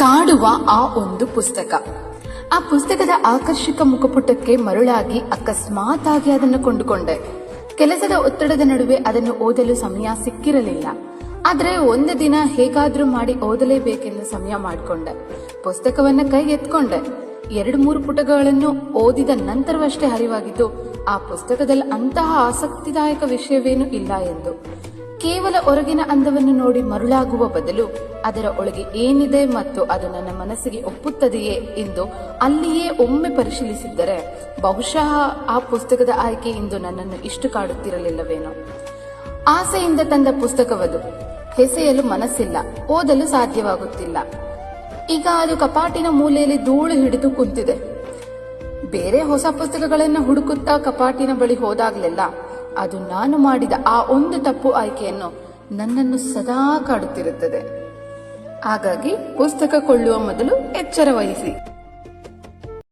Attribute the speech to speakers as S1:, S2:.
S1: ಕಾಡುವ ಆ ಒಂದು ಪುಸ್ತಕ. ಆ ಪುಸ್ತಕದ ಆಕರ್ಷಕ ಮುಖಪುಟಕ್ಕೆ ಮರುಳಾಗಿ ಅಕಸ್ಮಾತ್ ಆಗಿ ಅದನ್ನು ಕೊಂಡುಕೊಂಡೆ. ಕೆಲಸದ ಒತ್ತಡದ ನಡುವೆ ಅದನ್ನು ಓದಲು ಸಮಯ ಸಿಕ್ಕಿರಲಿಲ್ಲ. ಆದ್ರೆ ಒಂದು ದಿನ ಹೇಗಾದ್ರೂ ಮಾಡಿ ಓದಲೇಬೇಕೆಂದು ಸಮಯ ಮಾಡಿಕೊಂಡೆ. ಪುಸ್ತಕವನ್ನ ಕೈ ಎತ್ಕೊಂಡೆ. 2-3 ಪುಟಗಳನ್ನು ಓದಿದ ನಂತರವಷ್ಟೇ ಅರಿವಾಗಿದ್ದು ಆ ಪುಸ್ತಕದಲ್ಲಿ ಅಂತಹ ಆಸಕ್ತಿದಾಯಕ ವಿಷಯವೇನೂ ಇಲ್ಲ ಎಂದು. ಕೇವಲ ಹೊರಗಿನ ಅಂದವನ್ನು ನೋಡಿ ಮರುಳಾಗುವ ಬದಲು ಅದರ ಒಳಗೆ ಏನಿದೆ ಮತ್ತು ಅದು ನನ್ನ ಮನಸ್ಸಿಗೆ ಒಪ್ಪುತ್ತದೆಯೇ ಎಂದು ಅಲ್ಲಿಯೇ ಒಮ್ಮೆ ಪರಿಶೀಲಿಸಿದ್ದರೆ ಬಹುಶಃ ಆ ಪುಸ್ತಕದ ಆಯ್ಕೆ ಇಂದು ನನ್ನನ್ನು ಇಷ್ಟು ಕಾಡುತ್ತಿರಲಿಲ್ಲವೇನೋ. ಆಸೆಯಿಂದ ತಂದ ಪುಸ್ತಕವದು. ಎಸೆಯಲು ಮನಸ್ಸಿಲ್ಲ, ಓದಲು ಸಾಧ್ಯವಾಗುತ್ತಿಲ್ಲ. ಈಗ ಅದು ಕಪಾಟಿನ ಮೂಲೆಯಲ್ಲಿ ಧೂಳು ಹಿಡಿದು ಕುಂತಿದೆ. ಬೇರೆ ಹೊಸ ಪುಸ್ತಕಗಳನ್ನು ಹುಡುಕುತ್ತಾ ಕಪಾಟಿನ ಬಳಿ ಹೋದಾಗಲೆಲ್ಲ ಅದು ನಾನು ಮಾಡಿದ ಆ ಒಂದು ತಪ್ಪು ಆಯ್ಕೆಯನ್ನು ನನ್ನನ್ನು ಸದಾ ಕಾಡುತ್ತಿರುತ್ತದೆ. ಹಾಗಾಗಿ ಪುಸ್ತಕ ಕೊಳ್ಳುವ ಮೊದಲು ಎಚ್ಚರ ವಹಿಸಿ.